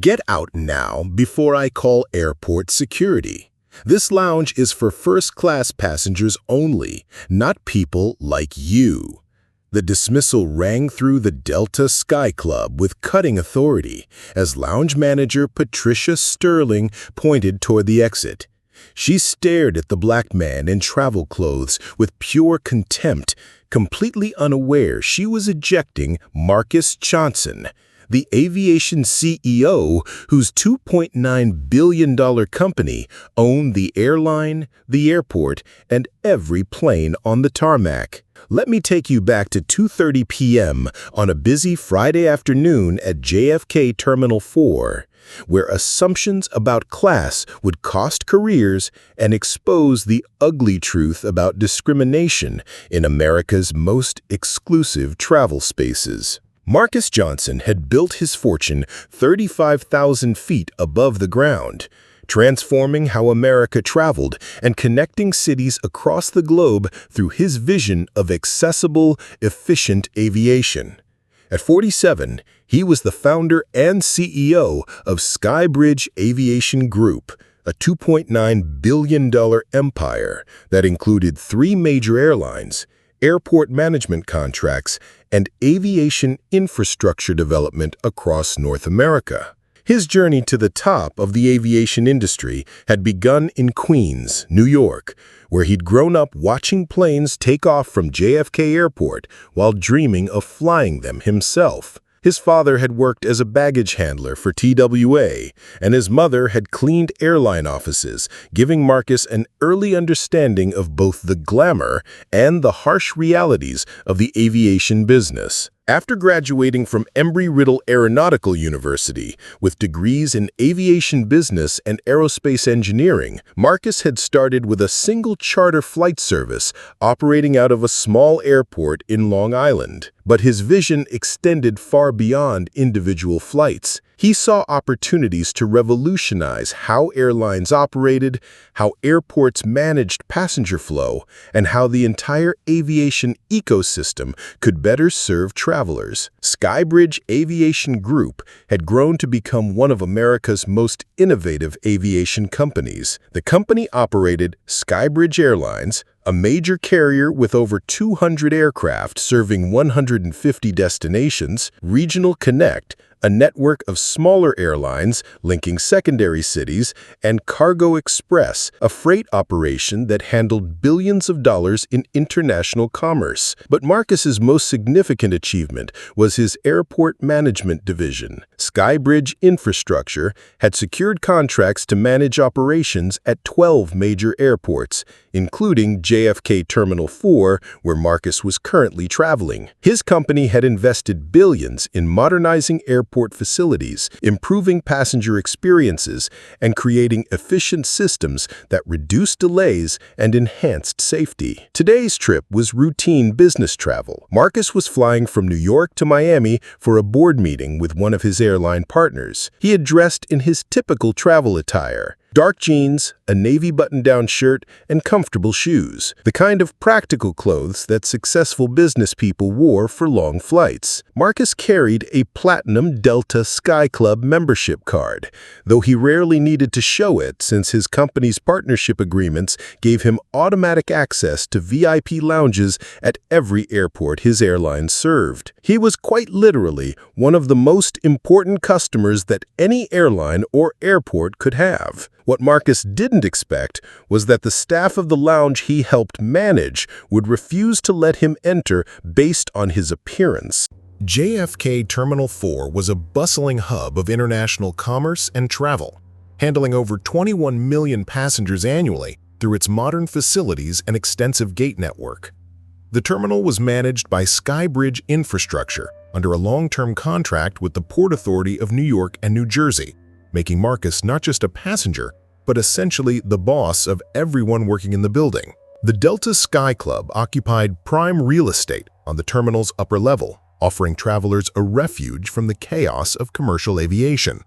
Get out now before I call airport security. This lounge is for first-class passengers only, not people like you. The dismissal rang through the Delta Sky Club with cutting authority as lounge manager Patricia Sterling pointed toward the exit. She stared at the black man in travel clothes with pure contempt, completely unaware she was ejecting Marcus Johnson, the aviation CEO whose $2.9 billion company owned the airline, the airport, and every plane on the tarmac. Let me take you back to 2:30 p.m. on a busy Friday afternoon at JFK Terminal 4, where assumptions about class would cost careers and expose the ugly truth about discrimination in America's most exclusive travel spaces. Marcus Johnson had built his fortune 35,000 feet above the ground, transforming how America traveled and connecting cities across the globe through his vision of accessible, efficient aviation. At 47, he was the founder and CEO of Skybridge Aviation Group, a $2.9 billion empire that included 3 major airlines, airport management contracts, and aviation infrastructure development across North America. His journey to the top of the aviation industry had begun in Queens, New York, where he'd grown up watching planes take off from JFK Airport while dreaming of flying them himself. His father had worked as a baggage handler for TWA, and his mother had cleaned airline offices, giving Marcus an early understanding of both the glamour and the harsh realities of the aviation business. After graduating from Embry-Riddle Aeronautical University with degrees in aviation business and aerospace engineering, Marcus had started with a single charter flight service operating out of a small airport in Long Island. But his vision extended far beyond individual flights. He saw opportunities to revolutionize how airlines operated, how airports managed passenger flow, and how the entire aviation ecosystem could better serve travelers. Skybridge Aviation Group had grown to become one of America's most innovative aviation companies. The company operated Skybridge Airlines, a major carrier with over 200 aircraft serving 150 destinations, Regional Connect, a network of smaller airlines linking secondary cities, and Cargo Express, a freight operation that handled billions of dollars in international commerce. But Marcus's most significant achievement was his airport management division. Skybridge Infrastructure had secured contracts to manage operations at 12 major airports, including JFK Terminal 4, where Marcus was currently traveling. His company had invested billions in modernizing airport facilities, improving passenger experiences, and creating efficient systems that reduced delays and enhanced safety. Today's trip was routine business travel. Marcus was flying from New York to Miami for a board meeting with one of his airline partners. He had dressed in his typical travel attire: dark jeans, a navy button-down shirt, and comfortable shoes, the kind of practical clothes that successful business people wore for long flights. Marcus carried a platinum Delta Sky Club membership card, though he rarely needed to show it since his company's partnership agreements gave him automatic access to VIP lounges at every airport his airline served. He was quite literally one of the most important customers that any airline or airport could have. What Marcus didn't expect was that the staff of the lounge he helped manage would refuse to let him enter based on his appearance. JFK Terminal 4 was a bustling hub of international commerce and travel, handling over 21 million passengers annually through its modern facilities and extensive gate network. The terminal was managed by Skybridge Infrastructure under a long-term contract with the Port Authority of New York and New Jersey, making Marcus not just a passenger, but essentially the boss of everyone working in the building. The Delta Sky Club occupied prime real estate on the terminal's upper level, offering travelers a refuge from the chaos of commercial aviation.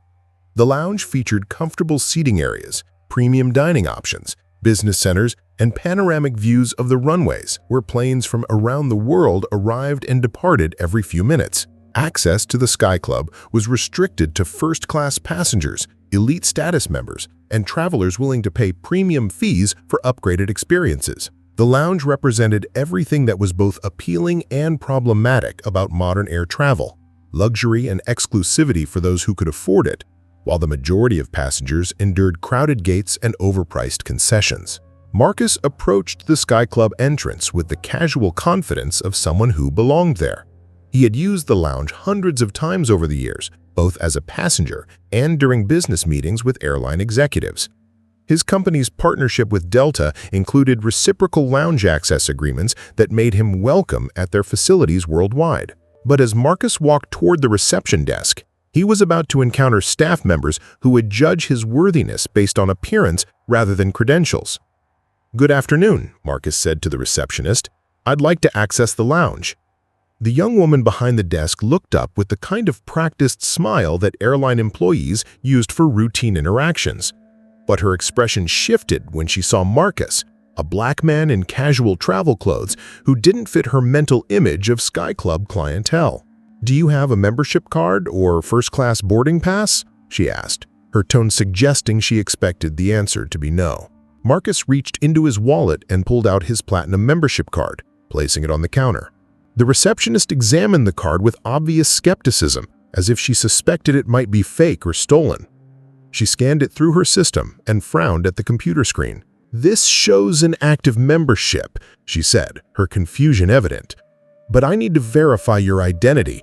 The lounge featured comfortable seating areas, premium dining options, business centers, and panoramic views of the runways, where planes from around the world arrived and departed every few minutes. Access to the Sky Club was restricted to first-class passengers, elite status members, and travelers willing to pay premium fees for upgraded experiences. The lounge represented everything that was both appealing and problematic about modern air travel: luxury and exclusivity for those who could afford it, while the majority of passengers endured crowded gates and overpriced concessions. Marcus approached the Sky Club entrance with the casual confidence of someone who belonged there. He had used the lounge hundreds of times over the years, both as a passenger and during business meetings with airline executives. His company's partnership with Delta included reciprocal lounge access agreements that made him welcome at their facilities worldwide. But as Marcus walked toward the reception desk, he was about to encounter staff members who would judge his worthiness based on appearance rather than credentials. "Good afternoon," Marcus said to the receptionist. "I'd like to access the lounge." The young woman behind the desk looked up with the kind of practiced smile that airline employees used for routine interactions. But her expression shifted when she saw Marcus, a black man in casual travel clothes who didn't fit her mental image of Sky Club clientele. "Do you have a membership card or first-class boarding pass?" she asked, her tone suggesting she expected the answer to be no. Marcus reached into his wallet and pulled out his platinum membership card, placing it on the counter. The receptionist examined the card with obvious skepticism, as if she suspected it might be fake or stolen. She scanned it through her system and frowned at the computer screen. "This shows an active membership," she said, her confusion evident. "But I need to verify your identity.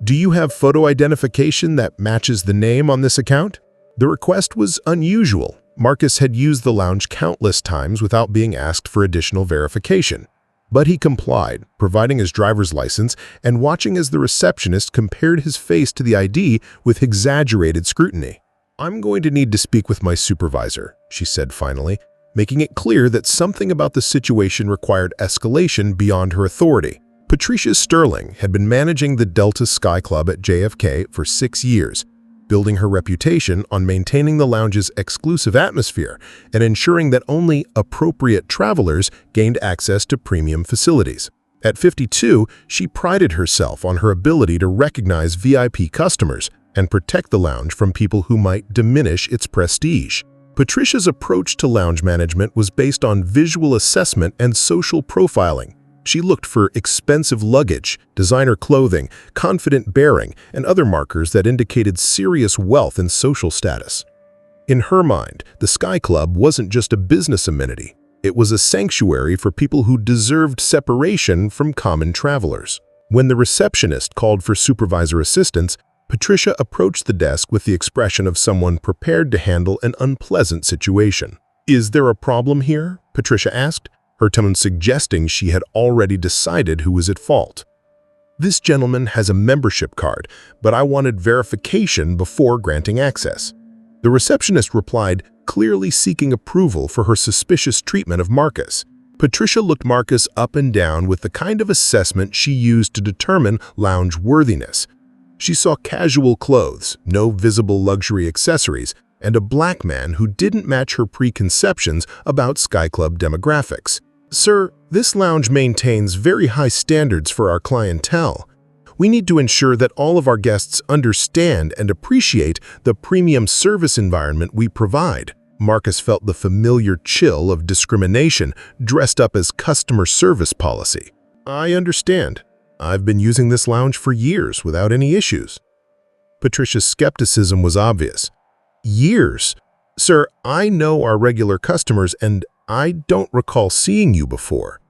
Do you have photo identification that matches the name on this account?" The request was unusual. Marcus had used the lounge countless times without being asked for additional verification. But he complied, providing his driver's license and watching as the receptionist compared his face to the ID with exaggerated scrutiny. "I'm going to need to speak with my supervisor," she said finally, making it clear that something about the situation required escalation beyond her authority. Patricia Sterling had been managing the Delta Sky Club at JFK for 6 years, building her reputation on maintaining the lounge's exclusive atmosphere and ensuring that only appropriate travelers gained access to premium facilities. At 52, she prided herself on her ability to recognize VIP customers and protect the lounge from people who might diminish its prestige. Patricia's approach to lounge management was based on visual assessment and social profiling. She looked for expensive luggage, designer clothing, confident bearing, and other markers that indicated serious wealth and social status. In her mind, the Sky Club wasn't just a business amenity. It was a sanctuary for people who deserved separation from common travelers. When the receptionist called for supervisor assistance, Patricia approached the desk with the expression of someone prepared to handle an unpleasant situation. "Is there a problem here?" Patricia asked, her tone suggesting she had already decided who was at fault. "This gentleman has a membership card, but I wanted verification before granting access." The receptionist replied, clearly seeking approval for her suspicious treatment of Marcus. Patricia looked Marcus up and down with the kind of assessment she used to determine lounge worthiness. She saw casual clothes, no visible luxury accessories, and a black man who didn't match her preconceptions about Sky Club demographics. "Sir, this lounge maintains very high standards for our clientele. We need to ensure that all of our guests understand and appreciate the premium service environment we provide." Marcus felt the familiar chill of discrimination dressed up as customer service policy. "I understand. I've been using this lounge for years without any issues." Patricia's skepticism was obvious. "Years? Sir, I know our regular customers and I don't recall seeing you before."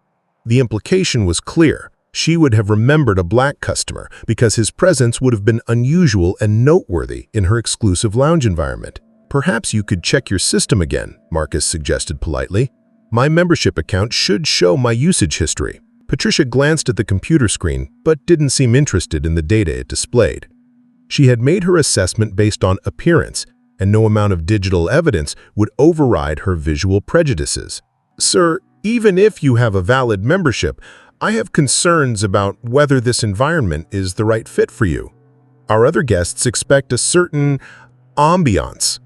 The implication was clear. She would have remembered a black customer because his presence would have been unusual and noteworthy in her exclusive lounge environment. "Perhaps you could check your system again," Marcus suggested politely. "My membership account should show my usage history." Patricia glanced at the computer screen but didn't seem interested in the data it displayed. She had made her assessment based on appearance, and no amount of digital evidence would override her visual prejudices. "Sir, even if you have a valid membership, I have concerns about whether this environment is the right fit for you. Our other guests expect a certain ambiance."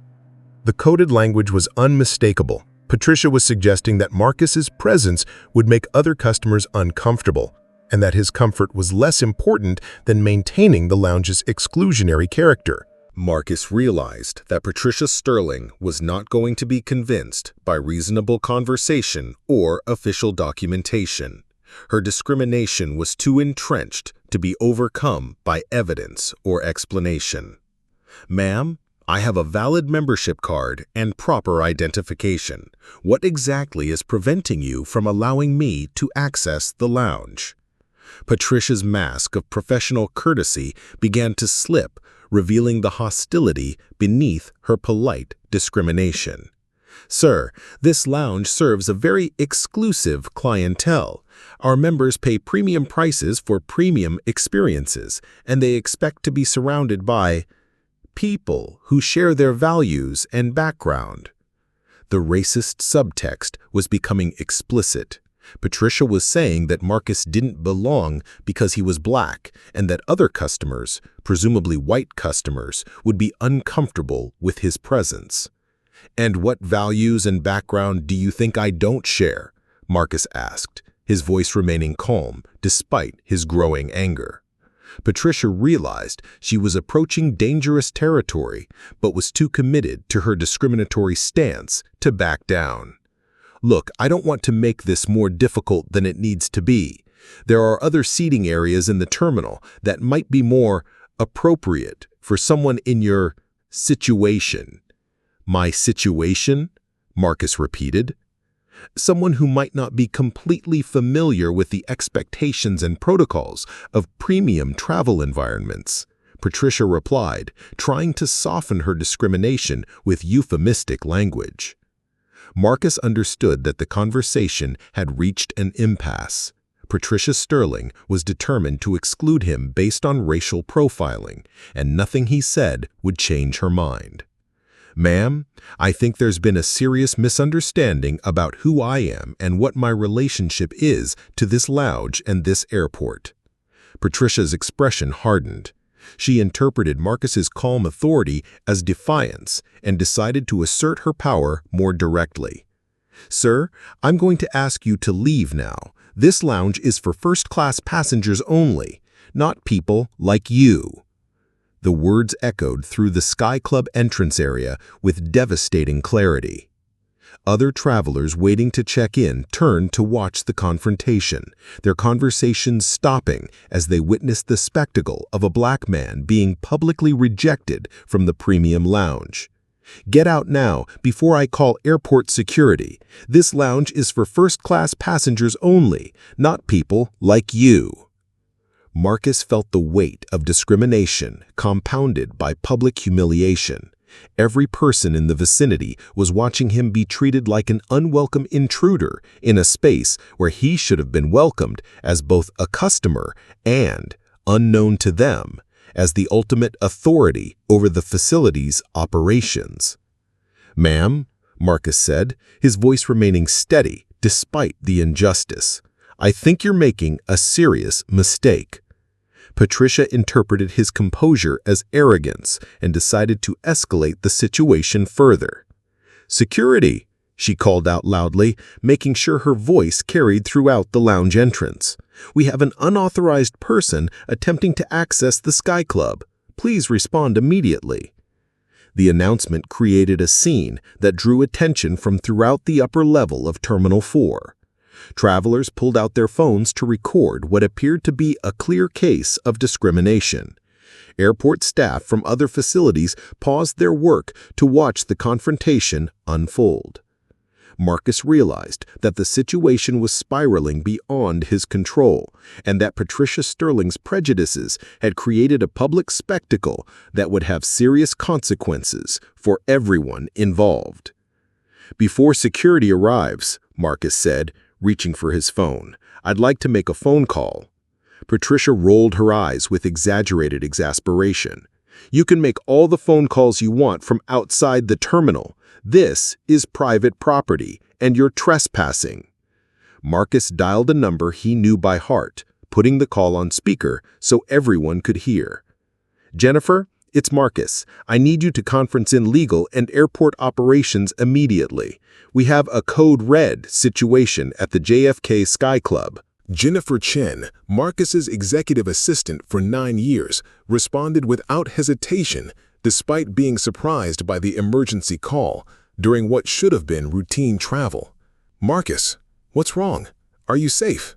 The coded language was unmistakable. Patricia was suggesting that Marcus's presence would make other customers uncomfortable. and that his comfort was less important than maintaining the lounge's exclusionary character. Marcus realized that Patricia Sterling was not going to be convinced by reasonable conversation or official documentation. Her discrimination was too entrenched to be overcome by evidence or explanation. "Ma'am, I have a valid membership card and proper identification. What exactly is preventing you from allowing me to access the lounge?" Patricia's mask of professional courtesy began to slip, revealing the hostility beneath her polite discrimination. "Sir, this lounge serves a very exclusive clientele. Our members pay premium prices for premium experiences, and they expect to be surrounded by people who share their values and background." The racist subtext was becoming explicit. Patricia was saying that Marcus didn't belong because he was black, and that other customers, presumably white customers, would be uncomfortable with his presence. "And what values and background do you think I don't share?" Marcus asked, his voice remaining calm despite his growing anger. Patricia realized she was approaching dangerous territory, but was too committed to her discriminatory stance to back down. "Look, I don't want to make this more difficult than it needs to be. There are other seating areas in the terminal that might be more appropriate for someone in your situation." "My situation?" Marcus repeated. "Someone who might not be completely familiar with the expectations and protocols of premium travel environments," Patricia replied, trying to soften her discrimination with euphemistic language. Marcus understood that the conversation had reached an impasse. Patricia Sterling was determined to exclude him based on racial profiling, and nothing he said would change her mind. "Ma'am, I think there's been a serious misunderstanding about who I am and what my relationship is to this lounge and this airport." Patricia's expression hardened. She interpreted Marcus's calm authority as defiance and decided to assert her power more directly. "Sir, I'm going to ask you to leave now. This lounge is for first-class passengers only, not people like you." The words echoed through the Sky Club entrance area with devastating clarity. Other travelers waiting to check in turned to watch the confrontation, their conversations stopping as they witnessed the spectacle of a black man being publicly rejected from the premium lounge. "Get out now before I call airport security. This lounge is for first-class passengers only, not people like you." Marcus felt the weight of discrimination compounded by public humiliation. Every person in the vicinity was watching him be treated like an unwelcome intruder in a space where he should have been welcomed as both a customer and, unknown to them, as the ultimate authority over the facility's operations. "Ma'am," Marcus said, his voice remaining steady despite the injustice, "I think you're making a serious mistake." Patricia interpreted his composure as arrogance and decided to escalate the situation further. "Security," she called out loudly, making sure her voice carried throughout the lounge entrance. "We have an unauthorized person attempting to access the Sky Club. Please respond immediately." The announcement created a scene that drew attention from throughout the upper level of Terminal 4. Travelers pulled out their phones to record what appeared to be a clear case of discrimination. Airport staff from other facilities paused their work to watch the confrontation unfold. Marcus realized that the situation was spiraling beyond his control, and that Patricia Sterling's prejudices had created a public spectacle that would have serious consequences for everyone involved. "Before security arrives," Marcus said, reaching for his phone, "I'd like to make a phone call." Patricia rolled her eyes with exaggerated exasperation. "You can make all the phone calls you want from outside the terminal. This is private property, and you're trespassing." Marcus dialed a number he knew by heart, putting the call on speaker so everyone could hear. "Jennifer, it's Marcus. I need you to conference in legal and airport operations immediately. We have a code red situation at the JFK Sky Club. Jennifer Chen, Marcus's executive assistant for 9 years, responded without hesitation despite being surprised by the emergency call during what should have been routine travel. "Marcus, what's wrong? Are you safe?"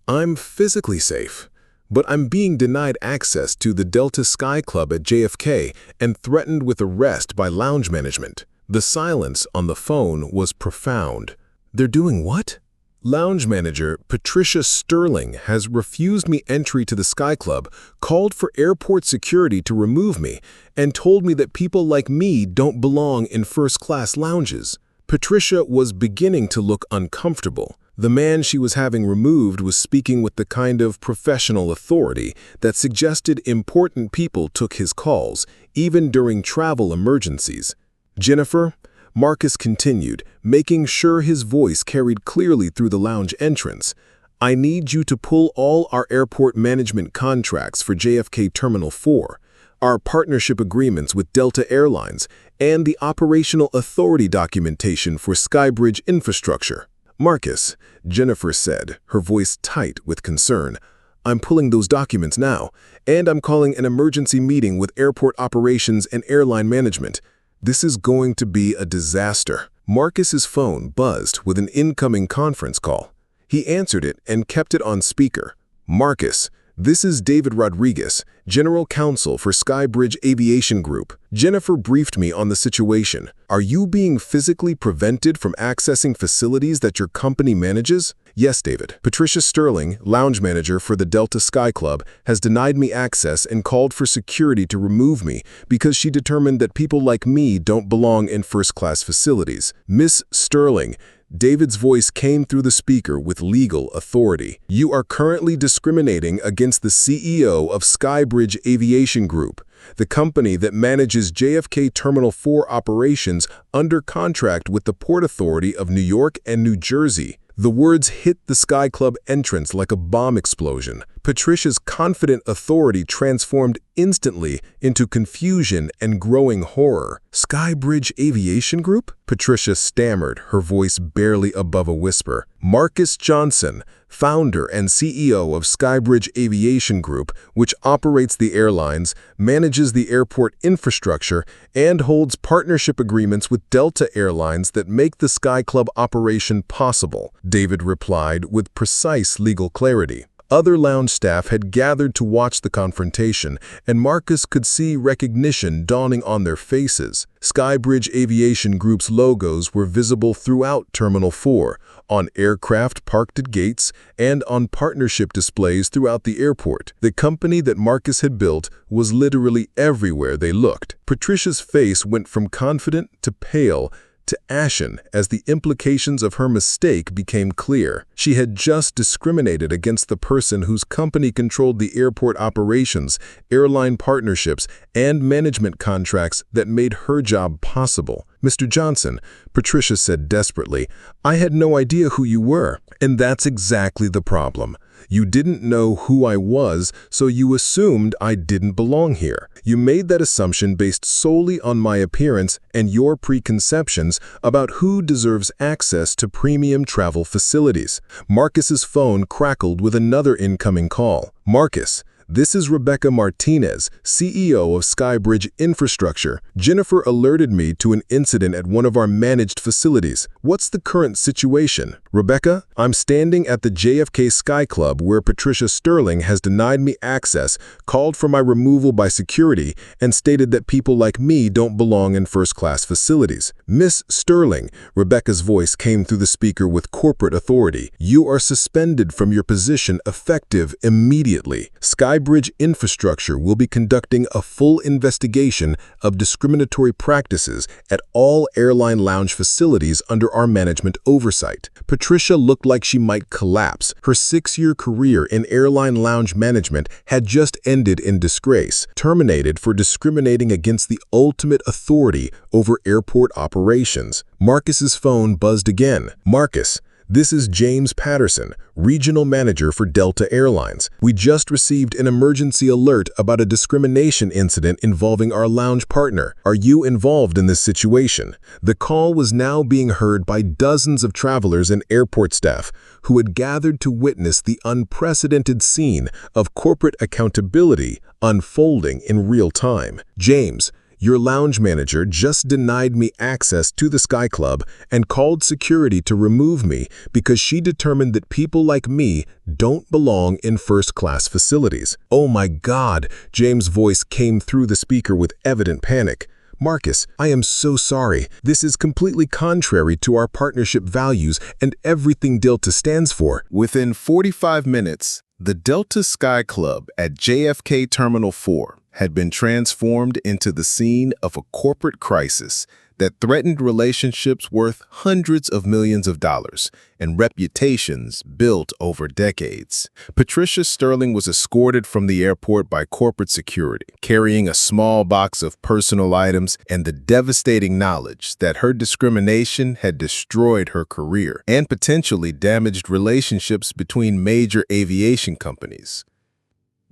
"I'm physically safe, but I'm being denied access to the Delta Sky Club at JFK and threatened with arrest by lounge management." The silence on the phone was profound. "They're doing what?" "Lounge manager Patricia Sterling has refused me entry to the Sky Club, called for airport security to remove me, and told me that people like me don't belong in first-class lounges." Patricia was beginning to look uncomfortable. The man she was having removed was speaking with the kind of professional authority that suggested important people took his calls, even during travel emergencies. "Jennifer," Marcus continued, making sure his voice carried clearly through the lounge entrance, "I need you to pull all our airport management contracts for JFK Terminal 4, our partnership agreements with Delta Airlines, and the operational authority documentation for Skybridge infrastructure." "Marcus," Jennifer said, her voice tight with concern, "I'm pulling those documents now, and I'm calling an emergency meeting with airport operations and airline management. This is going to be a disaster." Marcus's phone buzzed with an incoming conference call. He answered it and kept it on speaker. "Marcus, this is David Rodriguez, General Counsel for Skybridge Aviation Group. Jennifer briefed me on the situation. Are you being physically prevented from accessing facilities that your company manages?" "Yes, David. Patricia Sterling, lounge manager for the Delta Sky Club, has denied me access and called for security to remove me because she determined that people like me don't belong in first-class facilities." "Miss Sterling," David's voice came through the speaker with legal authority, "you are currently discriminating against the CEO of Skybridge Aviation Group, the company that manages JFK Terminal 4 operations under contract with the Port Authority of New York and New Jersey." The words hit the Sky Club entrance like a bomb explosion. Patricia's confident authority transformed instantly into confusion and growing horror. "Skybridge Aviation Group?" Patricia stammered, her voice barely above a whisper. "Marcus Johnson, founder and CEO of Skybridge Aviation Group, which operates the airlines, manages the airport infrastructure, and holds partnership agreements with Delta Airlines that make the Sky Club operation possible," David replied with precise legal clarity. Other lounge staff had gathered to watch the confrontation, and Marcus could see recognition dawning on their faces. Skybridge Aviation Group's logos were visible throughout Terminal 4, on aircraft parked at gates, and on partnership displays throughout the airport. The company that Marcus had built was literally everywhere they looked. Patricia's face went from confident to pale to ashen as the implications of her mistake became clear. She had just discriminated against the person whose company controlled the airport operations, airline partnerships, and management contracts that made her job possible. "Mr. Johnson," Patricia said desperately, "I had no idea who you were." "And that's exactly the problem. You didn't know who I was, so you assumed I didn't belong here. You made that assumption based solely on my appearance and your preconceptions about who deserves access to premium travel facilities." Marcus's phone crackled with another incoming call. "Marcus, this is Rebecca Martinez, CEO of Skybridge Infrastructure. Jennifer alerted me to an incident at one of our managed facilities. What's the current situation?" "Rebecca, I'm standing at the JFK Sky Club where Patricia Sterling has denied me access, called for my removal by security, and stated that people like me don't belong in first-class facilities." "Miss Sterling," Rebecca's voice came through the speaker with corporate authority, "you are suspended from your position effective immediately. Skybridge Infrastructure will be conducting a full investigation of discriminatory practices at all airline lounge facilities under our management oversight." Patricia looked like she might collapse. Her 6-year career in airline lounge management had just ended in disgrace, terminated for discriminating against the ultimate authority over airport operations. Marcus's phone buzzed again. "Marcus, This is James Patterson, Regional Manager for Delta Airlines. We just received an emergency alert about a discrimination incident involving our lounge partner. Are you involved in this situation? The call was now being heard by dozens of travelers and airport staff who had gathered to witness the unprecedented scene of corporate accountability unfolding in real time. James, your lounge manager just denied me access to the Sky Club and called security to remove me because she determined that people like me don't belong in first-class facilities. Oh my God, James' voice came through the speaker with evident panic. Marcus, I am so sorry. This is completely contrary to our partnership values and everything Delta stands for. Within 45 minutes, the Delta Sky Club at JFK Terminal 4 had been transformed into the scene of a corporate crisis that threatened relationships worth hundreds of millions of dollars and reputations built over decades. Patricia Sterling was escorted from the airport by corporate security, carrying a small box of personal items and the devastating knowledge that her discrimination had destroyed her career and potentially damaged relationships between major aviation companies.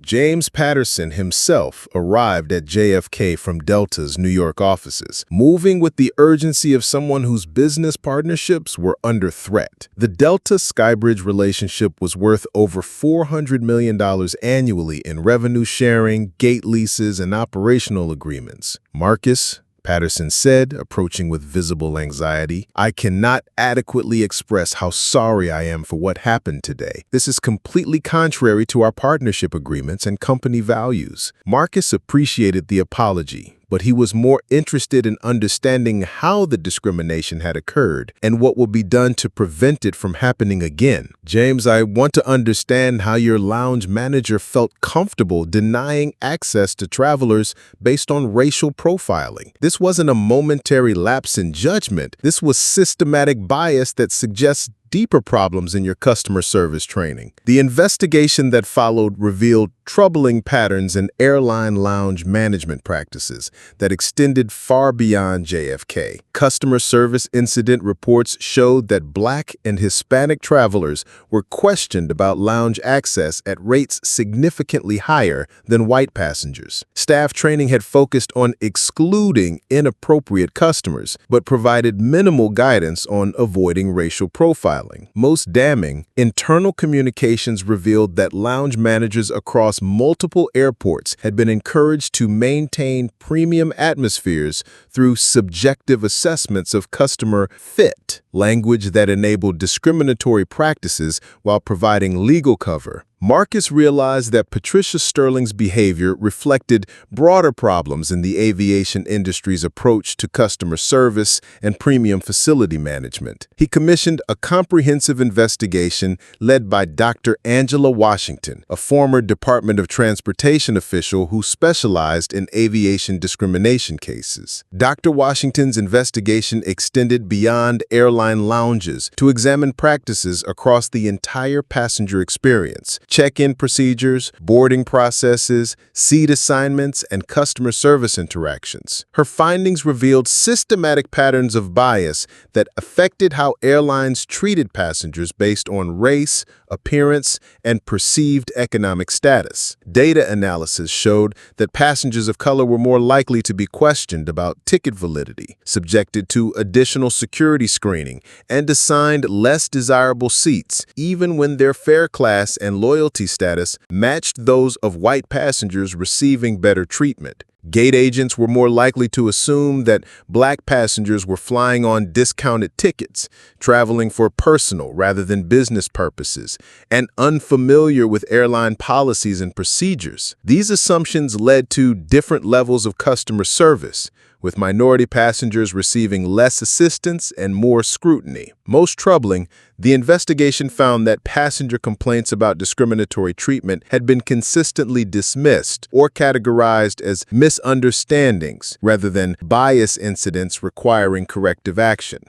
James Patterson himself arrived at JFK from Delta's New York offices, moving with the urgency of someone whose business partnerships were under threat. The Delta-Skybridge relationship was worth over $400 million annually in revenue sharing, gate leases, and operational agreements. Marcus, Patterson said, approaching with visible anxiety, I cannot adequately express how sorry I am for what happened today. This is completely contrary to our partnership agreements and company values. Marcus appreciated the apology, but he was more interested in understanding how the discrimination had occurred and what will be done to prevent it from happening again. James, I want to understand how your lounge manager felt comfortable denying access to travelers based on racial profiling. This wasn't a momentary lapse in judgment. This was systematic bias that suggests deeper problems in your customer service training. The investigation that followed revealed troubling patterns in airline lounge management practices that extended far beyond JFK. Customer service incident reports showed that Black and Hispanic travelers were questioned about lounge access at rates significantly higher than white passengers. Staff training had focused on excluding inappropriate customers, but provided minimal guidance on avoiding racial profiling. Most damning, internal communications revealed that lounge managers across multiple airports had been encouraged to maintain premium atmospheres through subjective assessments of customer fit, language that enabled discriminatory practices while providing legal cover. Marcus realized that Patricia Sterling's behavior reflected broader problems in the aviation industry's approach to customer service and premium facility management. He commissioned a comprehensive investigation led by Dr. Angela Washington, a former Department of Transportation official who specialized in aviation discrimination cases. Dr. Washington's investigation extended beyond airline lounges to examine practices across the entire passenger experience. Check-in procedures, boarding processes, seat assignments, and customer service interactions. Her findings revealed systematic patterns of bias that affected how airlines treated passengers based on race, appearance, and perceived economic status. Data analysis showed that passengers of color were more likely to be questioned about ticket validity, subjected to additional security screening, and assigned less desirable seats, even when their fare class and loyalty status matched those of white passengers receiving better treatment. Gate agents were more likely to assume that Black passengers were flying on discounted tickets, traveling for personal rather than business purposes, and unfamiliar with airline policies and procedures. These assumptions led to different levels of customer service, with minority passengers receiving less assistance and more scrutiny. Most troubling, the investigation found that passenger complaints about discriminatory treatment had been consistently dismissed or categorized as misunderstandings rather than bias incidents requiring corrective action.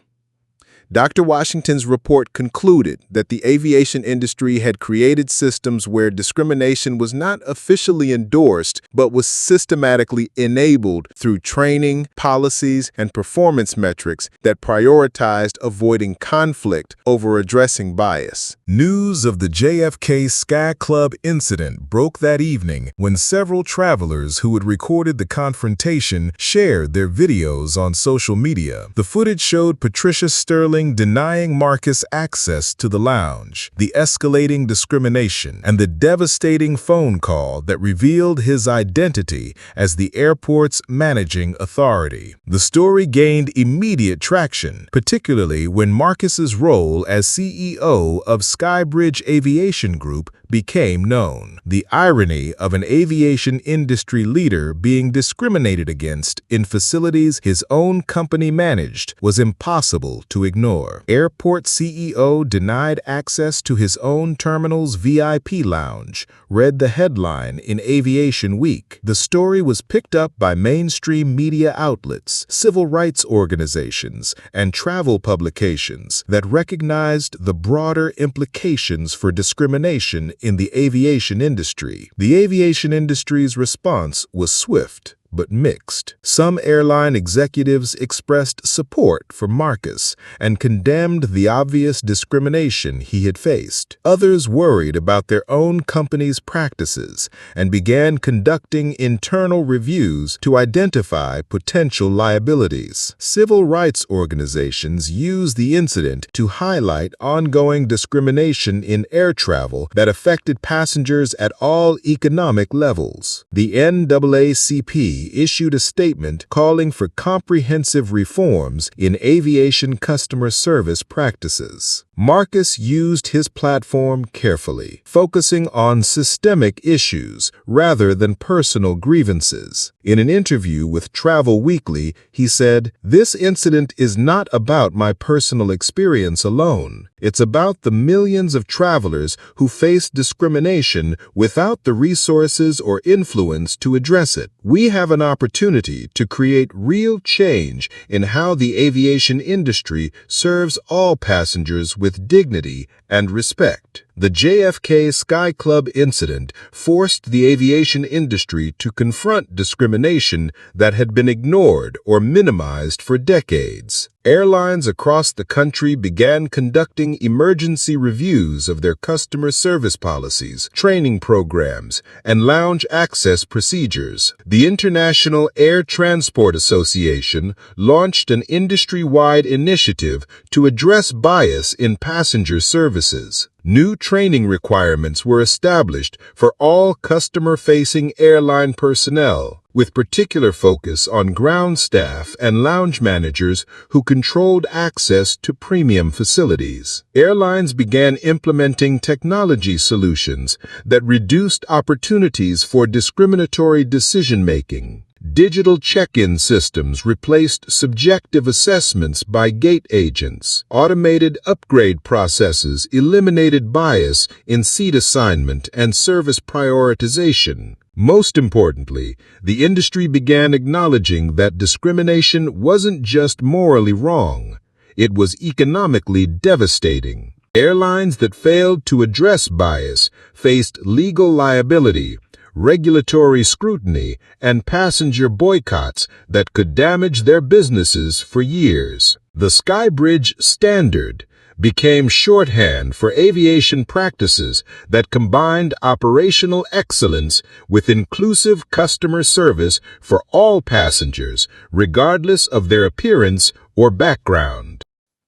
Dr. Washington's report concluded that the aviation industry had created systems where discrimination was not officially endorsed, but was systematically enabled through training, policies, and performance metrics that prioritized avoiding conflict over addressing bias. News of the JFK Sky Club incident broke that evening when several travelers who had recorded the confrontation shared their videos on social media. The footage showed Patricia Sterling denying Marcus access to the lounge, the escalating discrimination, and the devastating phone call that revealed his identity as the airport's managing authority. The story gained immediate traction, particularly when Marcus's role as CEO of Skybridge Aviation Group became known. The irony of an aviation industry leader being discriminated against in facilities his own company managed was impossible to ignore. Airport CEO denied access to his own terminal's VIP lounge, read the headline in Aviation Week. The story was picked up by mainstream media outlets, civil rights organizations, and travel publications that recognized the broader implications for discrimination in the aviation industry. The aviation industry's response was swift but mixed. Some airline executives expressed support for Marcus and condemned the obvious discrimination he had faced. Others worried about their own company's practices and began conducting internal reviews to identify potential liabilities. Civil rights organizations used the incident to highlight ongoing discrimination in air travel that affected passengers at all economic levels. The NAACP issued a statement calling for comprehensive reforms in aviation customer service practices. Marcus used his platform carefully, focusing on systemic issues rather than personal grievances. In an interview with Travel Weekly, he said, "This incident is not about my personal experience alone. It's about the millions of travelers who face discrimination without the resources or influence to address it. We have an opportunity to create real change in how the aviation industry serves all passengers with dignity and respect." The JFK Sky Club incident forced the aviation industry to confront discrimination that had been ignored or minimized for decades. Airlines across the country began conducting emergency reviews of their customer service policies, training programs, and lounge access procedures. The International Air Transport Association launched an industry-wide initiative to address bias in passenger services. New training requirements were established for all customer-facing airline personnel, with particular focus on ground staff and lounge managers who controlled access to premium facilities. Airlines began implementing technology solutions that reduced opportunities for discriminatory decision-making. Digital check-in systems replaced subjective assessments by gate agents. Automated upgrade processes eliminated bias in seat assignment and service prioritization. Most importantly, the industry began acknowledging that discrimination wasn't just morally wrong, it was economically devastating. Airlines that failed to address bias faced legal liability, regulatory scrutiny, and passenger boycotts that could damage their businesses for years. The Skybridge Standard became shorthand for aviation practices that combined operational excellence with inclusive customer service for all passengers, regardless of their appearance or background.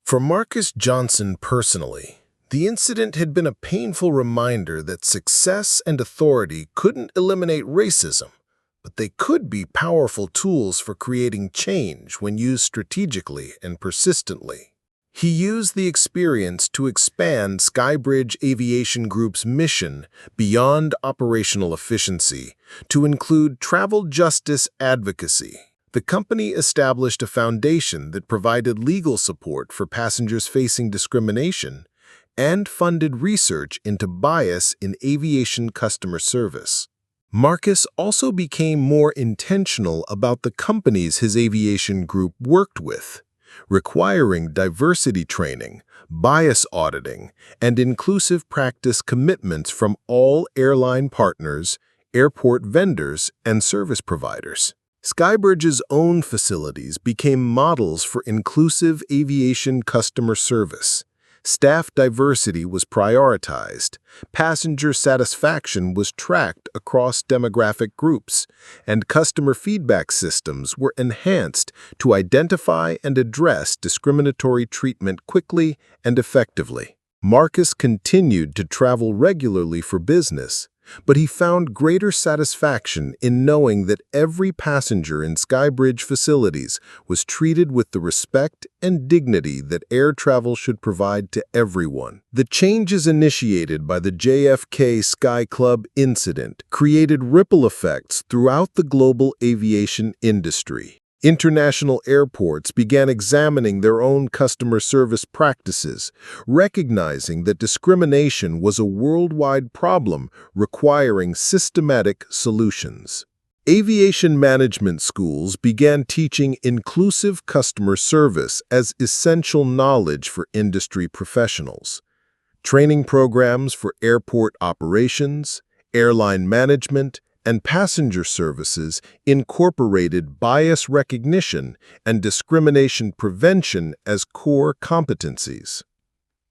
For Marcus Johnson personally, the incident had been a painful reminder that success and authority couldn't eliminate racism, but they could be powerful tools for creating change when used strategically and persistently. He used the experience to expand Skybridge Aviation Group's mission beyond operational efficiency to include travel justice advocacy. The company established a foundation that provided legal support for passengers facing discrimination and funded research into bias in aviation customer service. Marcus also became more intentional about the companies his aviation group worked with. requiring diversity training, bias auditing, and inclusive practice commitments from all airline partners, airport vendors, and service providers. Skybridge's own facilities became models for inclusive aviation customer service. Staff diversity was prioritized, passenger satisfaction was tracked across demographic groups, and customer feedback systems were enhanced to identify and address discriminatory treatment quickly and effectively. Marcus continued to travel regularly for business, but he found greater satisfaction in knowing that every passenger in Skybridge facilities was treated with the respect and dignity that air travel should provide to everyone. The changes initiated by the JFK Sky Club incident created ripple effects throughout the global aviation industry. International airports began examining their own customer service practices, recognizing that discrimination was a worldwide problem requiring systematic solutions. Aviation management schools began teaching inclusive customer service as essential knowledge for industry professionals. Training programs for airport operations, airline management, and passenger services incorporated bias recognition and discrimination prevention as core competencies.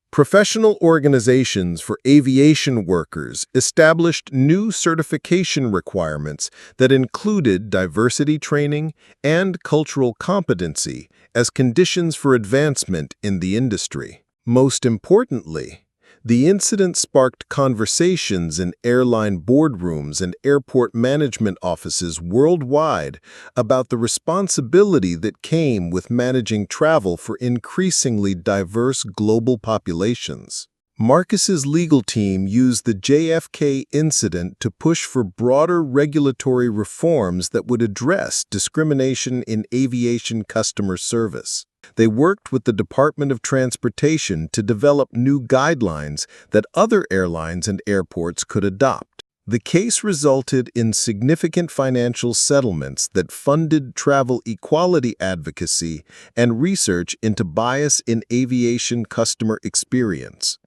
Professional organizations for aviation workers established new certification requirements that included diversity training and cultural competency as conditions for advancement in the industry. Most importantly, the incident sparked conversations in airline boardrooms and airport management offices worldwide about the responsibility that came with managing travel for increasingly diverse global populations. Marcus's legal team used the JFK incident to push for broader regulatory reforms that would address discrimination in aviation customer service. They worked with the Department of Transportation to develop new guidelines that other airlines and airports could adopt. The case resulted in significant financial settlements that funded travel equality advocacy and research into bias in aviation customer experience.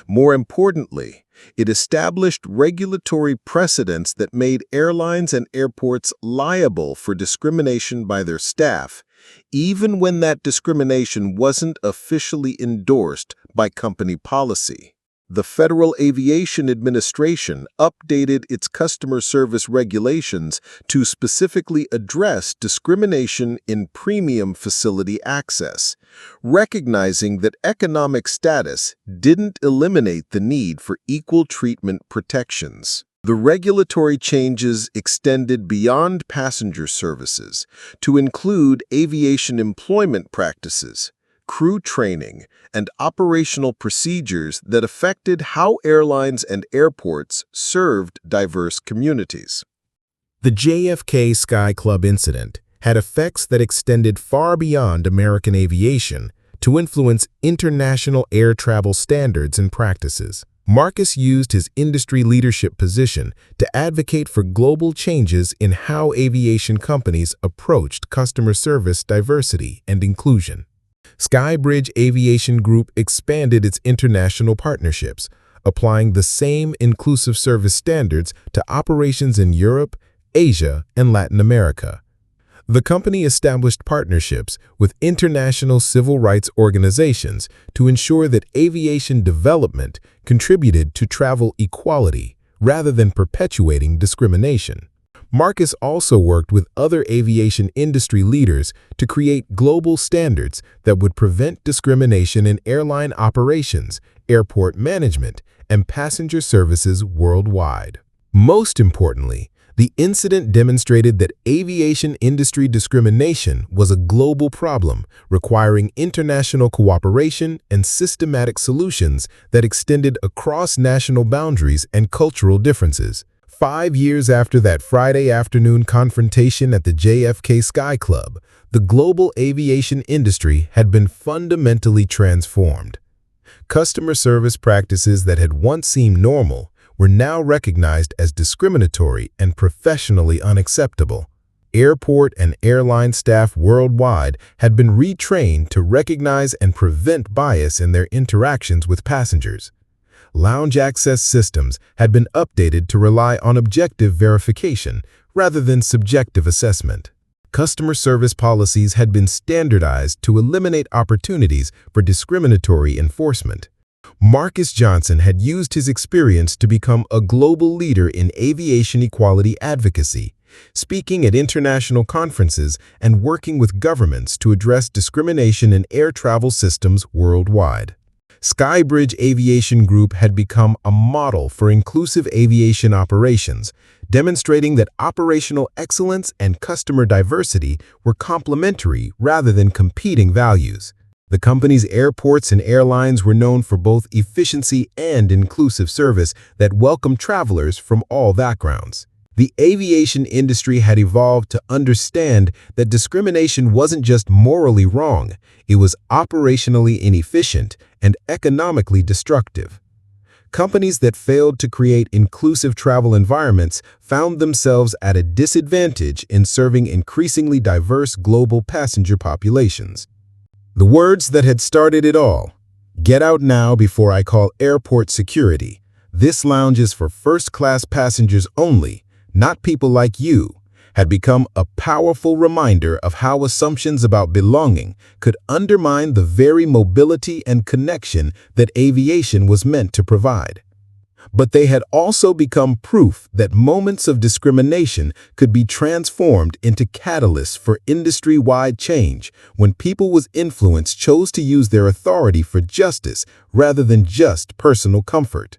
More importantly, it established regulatory precedents that made airlines and airports liable for discrimination by their staff, even when that discrimination wasn't officially endorsed by company policy. The Federal Aviation Administration updated its customer service regulations to specifically address discrimination in premium facility access, recognizing that economic status didn't eliminate the need for equal treatment protections. The regulatory changes extended beyond passenger services to include aviation employment practices, crew training, and operational procedures that affected how airlines and airports served diverse communities. The JFK Sky Club incident had effects that extended far beyond American aviation to influence international air travel standards and practices. Marcus used his industry leadership position to advocate for global changes in how aviation companies approached customer service diversity and inclusion. Skybridge Aviation Group expanded its international partnerships, applying the same inclusive service standards to operations in Europe, Asia, and Latin America. The company established partnerships with international civil rights organizations to ensure that aviation development contributed to travel equality rather than perpetuating discrimination. Marcus also worked with other aviation industry leaders to create global standards that would prevent discrimination in airline operations, airport management, and passenger services worldwide. Most importantly, the incident demonstrated that aviation industry discrimination was a global problem requiring international cooperation and systematic solutions that extended across national boundaries and cultural differences. 5 years after that Friday afternoon confrontation at the JFK Sky Club, the global aviation industry had been fundamentally transformed. Customer service practices that had once seemed normal were now recognized as discriminatory and professionally unacceptable. Airport and airline staff worldwide had been retrained to recognize and prevent bias in their interactions with passengers. Lounge access systems had been updated to rely on objective verification rather than subjective assessment. Customer service policies had been standardized to eliminate opportunities for discriminatory enforcement. Marcus Johnson had used his experience to become a global leader in aviation equality advocacy, speaking at international conferences and working with governments to address discrimination in air travel systems worldwide. Skybridge Aviation Group had become a model for inclusive aviation operations, demonstrating that operational excellence and customer diversity were complementary rather than competing values. The company's airports and airlines were known for both efficiency and inclusive service that welcomed travelers from all backgrounds. The aviation industry had evolved to understand that discrimination wasn't just morally wrong, it was operationally inefficient and economically destructive. Companies that failed to create inclusive travel environments found themselves at a disadvantage in serving increasingly diverse global passenger populations. The words that had started it all: "Get out now before I call airport security. This lounge is for first-class passengers only, not people like you," had become a powerful reminder of how assumptions about belonging could undermine the very mobility and connection that aviation was meant to provide. But they had also become proof that moments of discrimination could be transformed into catalysts for industry-wide change when people with influence chose to use their authority for justice rather than just personal comfort.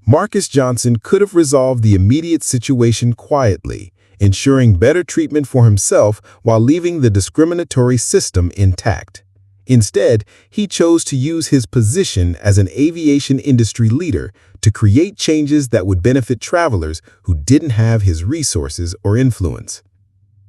Marcus Johnson could have resolved the immediate situation quietly, ensuring better treatment for himself while leaving the discriminatory system intact. Instead, he chose to use his position as an aviation industry leader to create changes that would benefit travelers who didn't have his resources or influence.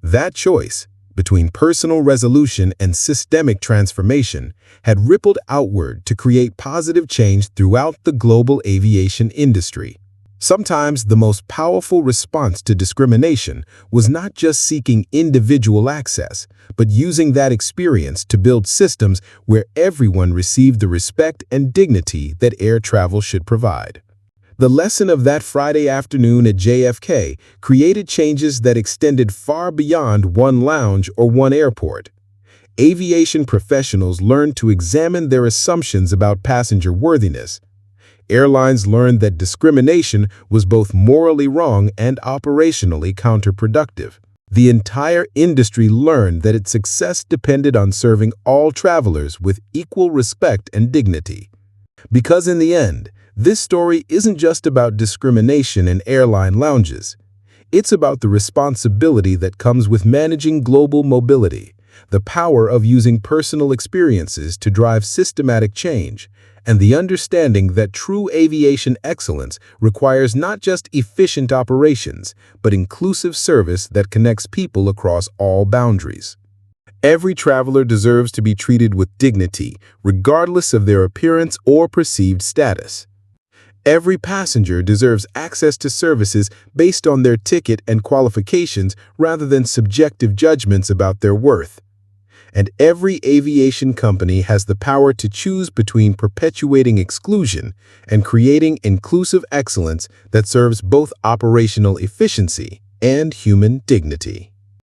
That choice, between personal resolution and systemic transformation, had rippled outward to create positive change throughout the global aviation industry. Sometimes the most powerful response to discrimination was not just seeking individual access, but using that experience to build systems where everyone received the respect and dignity that air travel should provide. The lesson of that Friday afternoon at JFK created changes that extended far beyond one lounge or one airport. Aviation professionals learned to examine their assumptions about passenger worthiness. Airlines learned that discrimination was both morally wrong and operationally counterproductive. The entire industry learned that its success depended on serving all travelers with equal respect and dignity. Because in the end, this story isn't just about discrimination in airline lounges. It's about the responsibility that comes with managing global mobility, the power of using personal experiences to drive systematic change, and the understanding that true aviation excellence requires not just efficient operations, but inclusive service that connects people across all boundaries. Every traveler deserves to be treated with dignity, regardless of their appearance or perceived status. Every passenger deserves access to services based on their ticket and qualifications rather than subjective judgments about their worth. And every aviation company has the power to choose between perpetuating exclusion and creating inclusive excellence that serves both operational efficiency and human dignity.